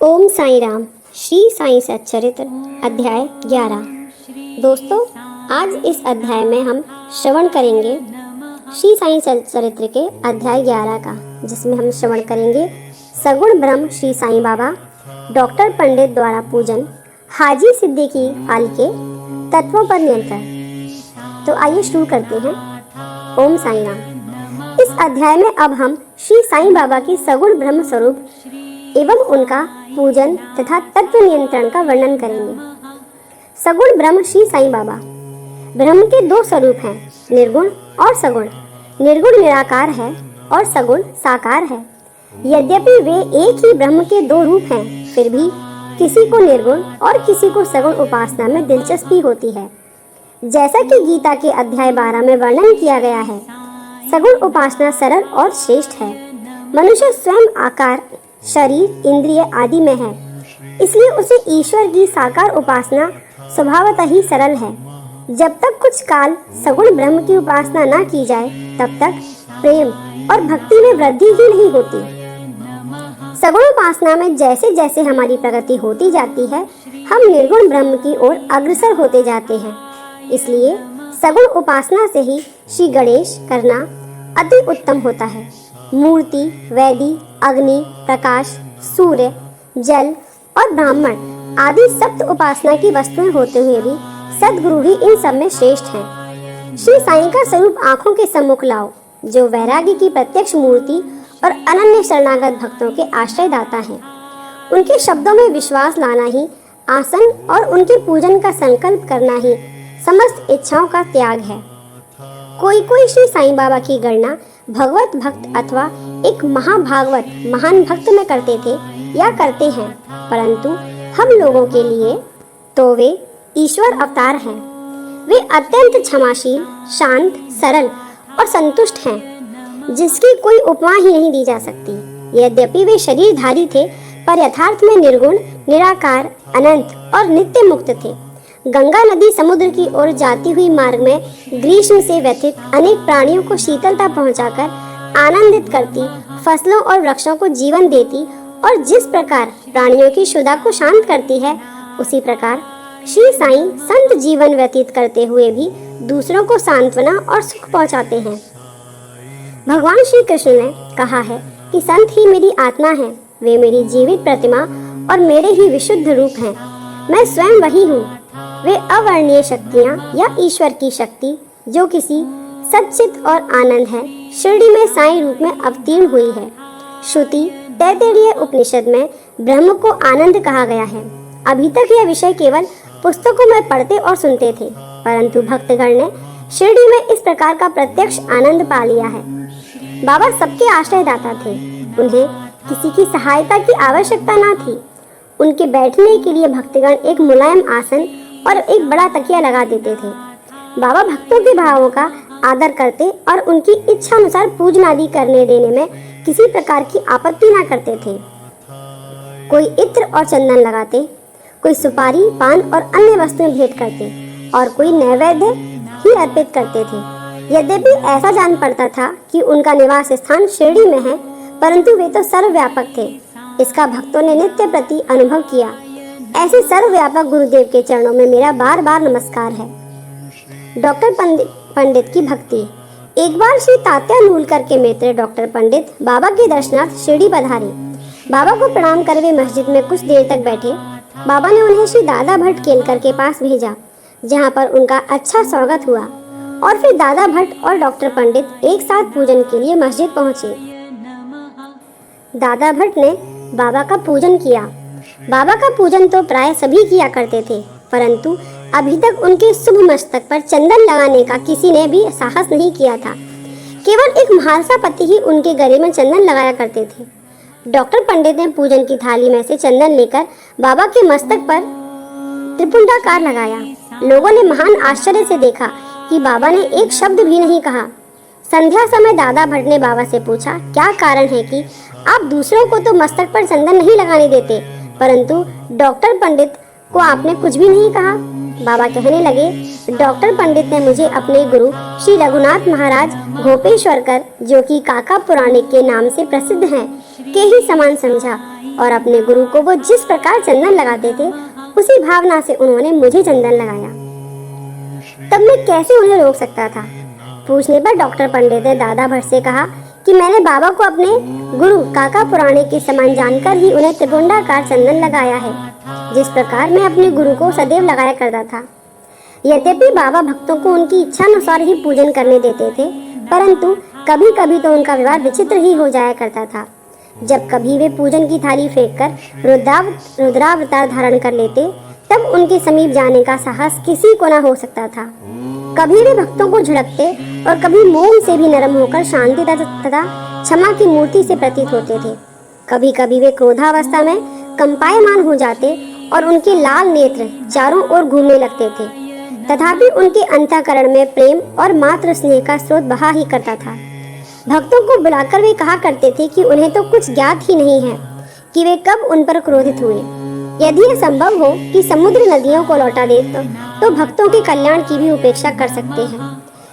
ओम साई राम। श्री साई सच्चरित्र अध्याय 11। दोस्तों, आज इस अध्याय में हम श्रवण करेंगे श्री साई सच्चरित्र के अध्याय 11 का, जिसमें हम श्रवण करेंगे सगुण ब्रह्म श्री साई बाबा, डॉक्टर पंडित द्वारा पूजन, हाजी सिद्दीकी फाल्के, तत्वों पर नियंत्रण। तो आइए शुरू करते हैं। ओम साई राम। इस अध्याय में अब हम श्री साई बाबा की सगुण ब्रह्म स्वरूप एवं उनका पूजन तथा तत्व नियंत्रण का वर्णन करेंगे। सगुण ब्रह्म श्री साई बाबा। ब्रह्म के दो स्वरूप हैं, निर्गुण और सगुण। निर्गुण निराकार है और सगुण साकार है। यद्यपि वे एक ही ब्रह्म के दो रूप हैं, फिर भी किसी को निर्गुण और किसी को सगुण उपासना में दिलचस्पी होती है। जैसा कि गीता के अध्याय 12 में वर्णन किया गया है, सगुण उपासना सरल और श्रेष्ठ है। मनुष्य स्वयं आकार, शरीर, इंद्रिय आदि में है, इसलिए उसे ईश्वर की साकार उपासना स्वभावतः ही सरल है। जब तक कुछ काल सगुण ब्रह्म की उपासना न की जाए, तब तक प्रेम और भक्ति में वृद्धि ही नहीं होती। सगुण उपासना में जैसे जैसे हमारी प्रगति होती जाती है, हम निर्गुण ब्रह्म की ओर अग्रसर होते जाते हैं। इसलिए सगुण उपासना से ही श्री गणेश करना अति उत्तम होता है। मूर्ति, वेदी, अग्नि, प्रकाश, सूर्य, जल और ब्राह्मण आदि सप्त उपासना की वस्तुएं होते हुए भी सद्गुरु ही इन सब में श्रेष्ठ हैं। श्री साईं का स्वरूप आंखों के सम्मुख लाओ, जो वैराग्य की प्रत्यक्ष मूर्ति और अनन्य शरणागत भक्तों के आश्रयदाता हैं। उनके शब्दों में विश्वास लाना ही आसन और उनके पूजन का संकल्प करना ही समस्त इच्छाओं का त्याग है। कोई श्री साईं बाबा की गणना भगवत भक्त अथवा एक महाभागवत महान भक्त में करते थे या करते हैं, परंतु हम लोगों के लिए तो वे ईश्वर अवतार हैं। वे अत्यंत क्षमाशील, शांत, सरल और संतुष्ट हैं, जिसकी कोई उपमा ही नहीं दी जा सकती। यद्यपि वे शरीरधारी थे, पर यथार्थ में निर्गुण, निराकार, अनंत और नित्य मुक्त थे। गंगा नदी समुद्र की ओर जाती हुई मार्ग में ग्रीष्म से व्यथित अनेक प्राणियों को शीतलता पहुंचाकर आनंदित करती, फसलों और वृक्षों को जीवन देती और जिस प्रकार प्राणियों की क्षुधा को शांत करती है, उसी प्रकार श्री साईं संत जीवन व्यतीत करते हुए भी दूसरों को सांत्वना और सुख पहुंचाते हैं। भगवान श्री कृष्ण ने कहा है कि संत ही मेरी आत्मा है, वे मेरी जीवित प्रतिमा और मेरे ही विशुद्ध रूप हैं। मैं स्वयं वही हूँ। वे अवर्णीय शक्तियाँ या ईश्वर की शक्ति, जो किसी सच्चित और आनंद है, शिरडी में साईं रूप में अवतीर्ण हुई है। श्रुति तैत्तिरीय उपनिषद में ब्रह्म को आनंद कहा गया है। अभी तक यह विषय केवल पुस्तकों में पढ़ते और सुनते थे, परंतु भक्तगण ने शिरडी में इस प्रकार का प्रत्यक्ष आनंद पा लिया है। बाबा सबके आश्रयदाता थे। उन्हें किसी की सहायता की आवश्यकता न थी। उनके बैठने के लिए भक्तगण एक मुलायम आसन और एक बड़ा तकिया लगा देते थे। बाबा भक्तों के भावों का आदर करते और उनकी इच्छा अनुसार पूजन आदि करने देने में किसी प्रकार की आपत्ति न करते थे। कोई इत्र और चंदन लगाते, कोई सुपारी, पान और अन्य वस्तुएं भेंट करते और कोई नैवेद्य ही अर्पित करते थे। यद्यपि ऐसा जान पड़ता था कि उनका निवास स्थान शिरडी में है, परंतु वे तो सर्वव्यापक थे। इसका भक्तों ने नित्य प्रति अनुभव किया। ऐसे सर्वव्यापक गुरुदेव के चरणों में मेरा बार बार नमस्कार है। डॉक्टर पंडित की भक्ति। एक बार श्री तात्या नूलकर के मित्र डॉक्टर पंडित बाबा के दर्शनार्थ शिरडी पधारे। बाबा को प्रणाम कर वे मस्जिद में कुछ देर तक बैठे। बाबा ने उन्हें श्री दादा भट्ट केलकर के पास भेजा, जहाँ पर उनका अच्छा स्वागत हुआ और फिर दादा भट्ट और डॉक्टर पंडित एक साथ पूजन के लिए मस्जिद पहुँचे। दादा भट्ट ने बाबा का पूजन किया। बाबा का पूजन तो प्राय सभी किया करते थे, परंतु अभी तक उनके शुभ मस्तक पर चंदन लगाने का किसी ने भी साहस नहीं किया था। केवल एक महारसा पति ही उनके गले में चंदन लगाया करते थे। डॉक्टर पंडित ने पूजन की थाली में से चंदन लेकर बाबा के मस्तक पर त्रिपुंडाकार लगाया। लोगों ने महान आश्चर्य से देखा कि बाबा ने एक शब्द भी नहीं कहा। संध्या समय दादा भट्ट ने बाबा से पूछा, क्या कारण है कि आप दूसरों को तो मस्तक पर चंदन नहीं लगाने देते, परंतु डॉक्टर पंडित को आपने कुछ भी नहीं कहा? बाबा कहने लगे, डॉक्टर पंडित ने मुझे अपने गुरु श्री रघुनाथ महाराज गोपेश्वरकर, जो कि काका पुराणिक के नाम से प्रसिद्ध हैं, के ही समान समझा और अपने गुरु को वो जिस प्रकार चंदन लगाते थे उसी भावना से उन्होंने मुझे चंदन लगाया। तब मैं कैसे उन्हें रोक सकता था। पूछने पर डॉक्टर पंडित ने दादा भट्ट से कहा कि मैंने बाबा को अपने गुरु काका पुराणे के समान जानकर ही उन्हें त्रिपुंडाकार चंदन लगाया है, जिस प्रकार मैं अपने गुरु को सदैव लगाया करता था। यद्यपि बाबा भक्तों को उनकी इच्छा अनुसार ही पूजन करने देते थे, परंतु कभी कभी तो उनका व्यवहार विचित्र ही हो जाया करता था। जब कभी वे पूजन की थाली फेंककर रुद्रावतार धारण कर लेते, तब उनके समीप जाने का साहस किसी को न हो सकता था। कभी वे भक्तों को झड़कते और कभी मोम से भी नरम होकर शांति तथा क्षमा की मूर्ति से प्रतीत होते थे। कभी कभी वे क्रोधावस्था में कंपायमान हो जाते और उनके लाल नेत्र चारों ओर घूमने लगते थे, तथापि उनके अंतःकरण में प्रेम और मातृ स्नेह का स्रोत बहा ही करता था। भक्तों को बुलाकर वे कहा करते थे कि उन्हें तो कुछ ज्ञात ही नहीं है कि वे कब उन पर क्रोधित हुए। यदि यह संभव हो कि समुद्र नदियों को लौटा दे तो भक्तों के कल्याण की भी उपेक्षा कर सकते हैं।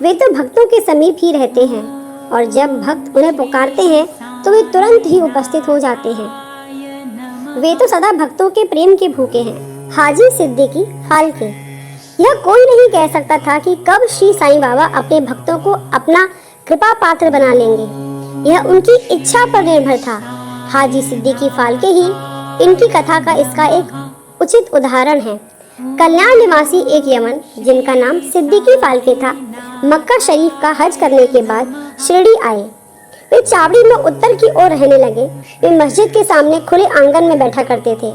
वे तो भक्तों के समीप ही रहते हैं और जब भक्त उन्हें पुकारते हैं तो वे तुरंत ही उपस्थित हो जाते हैं। वे तो सदा भक्तों के प्रेम के भूखे हैं। हाजी सिद्दीकी फाल्के। यह कोई नहीं कह सकता था कि कब श्री साईं बाबा अपने भक्तों को अपना कृपा पात्र बना लेंगे। यह उनकी इच्छा पर निर्भर था। हाजी सिद्दीकी फाल्के ही इनकी कथा का इसका एक उचित उदाहरण है। कल्याण निवासी एक यमन जिनका नाम सिद्दीकी फाल्के था, मक्का शरीफ का हज करने के बाद शिरडी आए। वे चावड़ी में उत्तर की ओर रहने लगे। वे मस्जिद के सामने खुले आंगन में बैठा करते थे।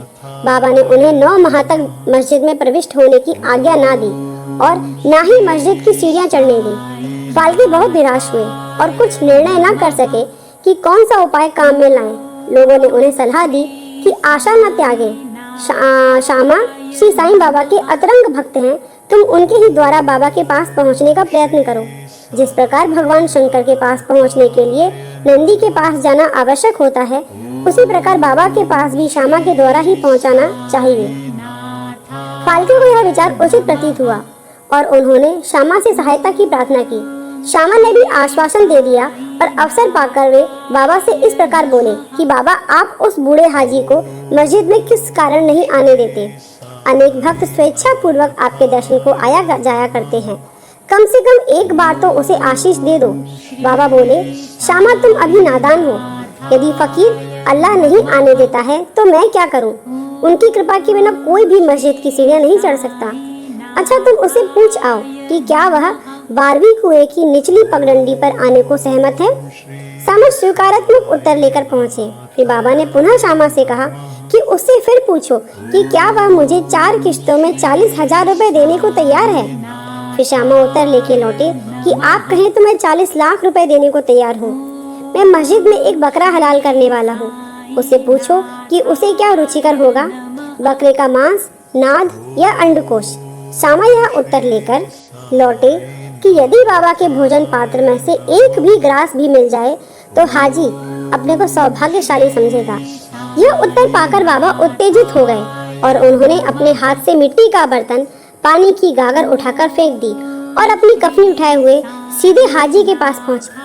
बाबा ने उन्हें 9 माह तक मस्जिद में प्रविष्ट होने की आज्ञा ना दी और ना ही मस्जिद की सीढ़ियां चढ़ने दी। फाल्के बहुत निराश हुए और कुछ निर्णय न कर सके कि कौन सा उपाय काम में लाएं। लोगों ने उन्हें सलाह दी कि आशा न त्यागे। श्यामा श्री साईं बाबा के अतरंग भक्त हैं, तुम उनके ही द्वारा बाबा के पास पहुंचने का प्रयत्न करो। जिस प्रकार भगवान शंकर के पास पहुंचने के लिए नंदी के पास जाना आवश्यक होता है, उसी प्रकार बाबा के पास भी श्यामा के द्वारा ही पहुंचाना चाहिए। फाल्के को यह विचार उचित प्रतीत हुआ और उन्होंने श्यामा से सहायता की प्रार्थना की। श्यामा ने भी आश्वासन दे दिया और अवसर पाकर वे बाबा से इस प्रकार बोले कि बाबा, आप उस बूढ़े हाजी को मस्जिद में किस कारण नहीं आने देते? अनेक भक्त स्वेच्छा पूर्वक आपके दर्शन को आया जाया करते हैं, कम से कम एक बार तो उसे आशीष दे दो। बाबा बोले, श्यामा तुम अभी नादान हो। यदि फकीर अल्लाह नहीं आने देता है तो मैं क्या करूं? उनकी कृपा के बिना कोई भी मस्जिद की सीढ़ियां नहीं चढ़ सकता। अच्छा, तुम उसे पूछ आओ कि क्या वह 12वीं कुएं की निचली पगडंडी पर आने को सहमत है। श्यामा स्वीकारात्मक उत्तर लेकर पहुंचे। फिर बाबा ने पुनः श्यामा से कहा कि उससे फिर पूछो कि क्या वह मुझे 4 किश्तों में 40,000 रुपए देने को तैयार है। फिर श्यामा उत्तर लेके लौटे कि आप कहें तो मैं 40 लाख रुपए देने को तैयार हूँ। मैं मस्जिद में एक बकरा हलाल करने वाला हूँ। उससे पूछो कि उसे क्या रुचिकर होगा, बकरे का मांस, नाद या अंडकोश। श्यामा यह उत्तर लेकर लौटे कि यदि बाबा के भोजन पात्र में से एक भी ग्रास भी मिल जाए तो हाजी अपने को सौभाग्यशाली समझेगा। यह उत्तर पाकर बाबा उत्तेजित हो गए और उन्होंने अपने हाथ से मिट्टी का बर्तन, पानी की गागर उठाकर फेंक दी और अपनी कफनी उठाए हुए सीधे हाजी के पास पहुंचे।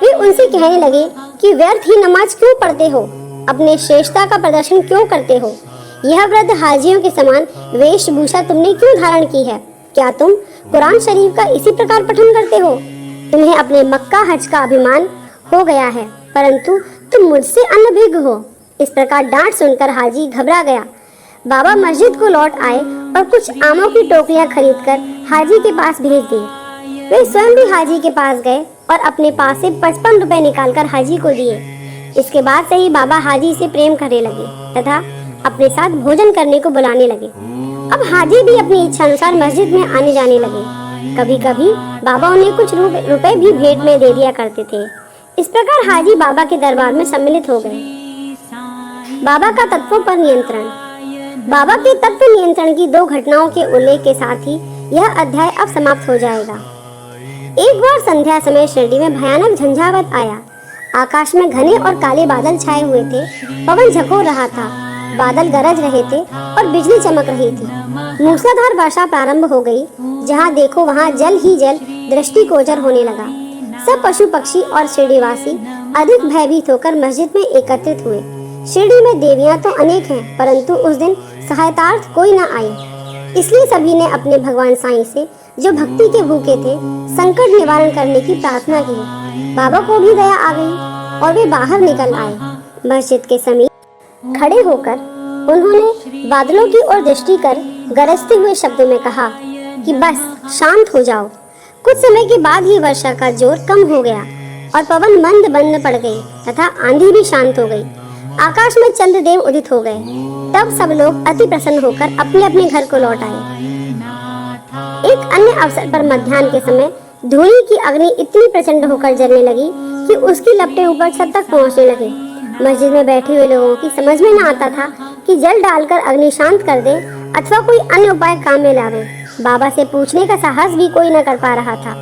वे उनसे कहने लगे कि व्यर्थ ही नमाज क्यों पढ़ते हो, अपने श्रेष्ठता का प्रदर्शन क्यों करते हो? यह वृद्ध हाजियों के समान वेशभूषा तुमने क्यों धारण की है? क्या तुम कुरान शरीफ का इसी प्रकार पठन करते हो? तुम्हें अपने मक्का हज का अभिमान हो गया है, परंतु तुम मुझसे अनभिज्ञ हो। इस प्रकार डांट सुनकर हाजी घबरा गया। बाबा मस्जिद को लौट आए और कुछ आमों की टोकरियां खरीदकर हाजी के पास भेज दी। वे स्वयं भी हाजी के पास गए और अपने पास से 55 रुपए निकालकर हाजी को दिए। इसके बाद से ही बाबा हाजी से प्रेम करने लगे तथा अपने साथ भोजन करने को बुलाने लगे। अब हाजी भी अपनी इच्छा अनुसार मस्जिद में आने जाने लगे। कभी कभी बाबा उन्हें कुछ रुपए भी भेंट में दे दिया करते थे। इस प्रकार हाजी बाबा के दरबार में सम्मिलित हो गए। बाबा का तत्वों पर नियंत्रण। बाबा के तत्व नियंत्रण की 2 घटनाओं के उल्लेख के साथ ही यह अध्याय अब समाप्त हो जाएगा। एक बार संध्या समय शिरडी में भयानक झंझावात आया। आकाश में घने और काले बादल छाए हुए थे। पवन झकोर रहा था, बादल गरज रहे थे और बिजली चमक रही थी। मूसलाधार वर्षा प्रारंभ हो गई। जहाँ देखो वहाँ जल ही जल दृष्टिगोचर होने लगा। सब पशु पक्षी और शिरडीवासी अधिक भयभीत होकर मस्जिद में एकत्रित हुए। शिरडी में देवियां तो अनेक हैं, परंतु उस दिन सहायतार्थ कोई न आई। इसलिए सभी ने अपने भगवान साईं से, जो भक्ति के भूखे थे, संकट निवारण करने की प्रार्थना की। बाबा को भी दया आ गई और वे बाहर निकल आए। मस्जिद के समीप खड़े होकर उन्होंने बादलों की ओर दृष्टि कर गरजते हुए शब्दों में कहा कि बस शांत हो जाओ। कुछ समय के बाद ही वर्षा का जोर कम हो गया और पवन मंद बंद पड़ गई तथा आंधी भी शांत हो गई। आकाश में चंद्रदेव उदित हो गए। तब सब लोग अति प्रसन्न होकर अपने अपने घर को लौट आए। एक अन्य अवसर पर मध्याह्न के समय धूनी की अग्नि इतनी प्रचंड होकर जलने लगी कि उसकी लपटें ऊपर छत तक पहुंचने लगी। मस्जिद में बैठे हुए लोगों की समझ में न आता था कि जल डालकर अग्नि शांत कर दे अथवा कोई अन्य उपाय काम में लावे। बाबा से पूछने का साहस भी कोई न कर पा रहा था,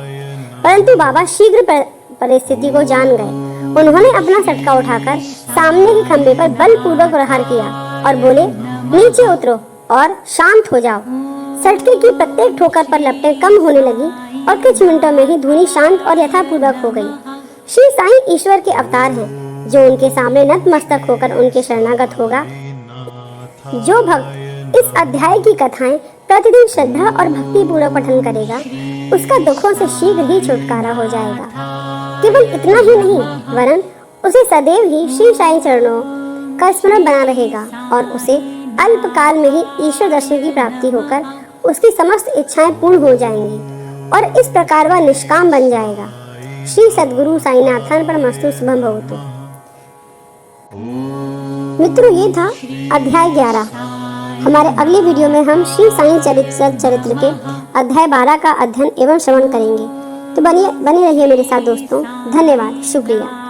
परंतु बाबा शीघ्र परिस्थिति को जान गए। उन्होंने अपना सटका उठाकर सामने के खंभे पर बलपूर्वक प्रहार किया और बोले, नीचे उतरो और शांत हो जाओ। सटके की प्रत्येक ठोकर पर लपटें कम होने लगी और कुछ मिनटों में ही धुनी शांत और यथापूर्वक हो गई। श्री साईं ईश्वर के अवतार हैं। जो उनके सामने नतमस्तक होकर उनके शरणागत होगा, जो भक्त इस अध्याय की कथाएं प्रतिदिन श्रद्धा और भक्ति पूर्वक पठन करेगा, उसका दुखों से शीघ्र ही छुटकारा हो जाएगा। केवल इतना ही नहीं, वरन उसे सदैव ही श्री साईं चरणों का स्मरण बना रहेगा और उसे अल्पकाल में ही ईश्वर दर्शन की प्राप्ति होकर उसकी समस्त इच्छाएं पूर्ण हो जाएंगी और इस प्रकार वह निष्काम बन जाएगा। श्री सद्गुरु साईनाथान परमस्तु शुभम भवतु। मित्रों, ये था अध्याय 11। हमारे अगले वीडियो में हम श्री साईं चरित्र के अध्याय 12 का अध्ययन एवं श्रवण करेंगे। तो बने रहिए मेरे साथ दोस्तों। धन्यवाद, शुक्रिया।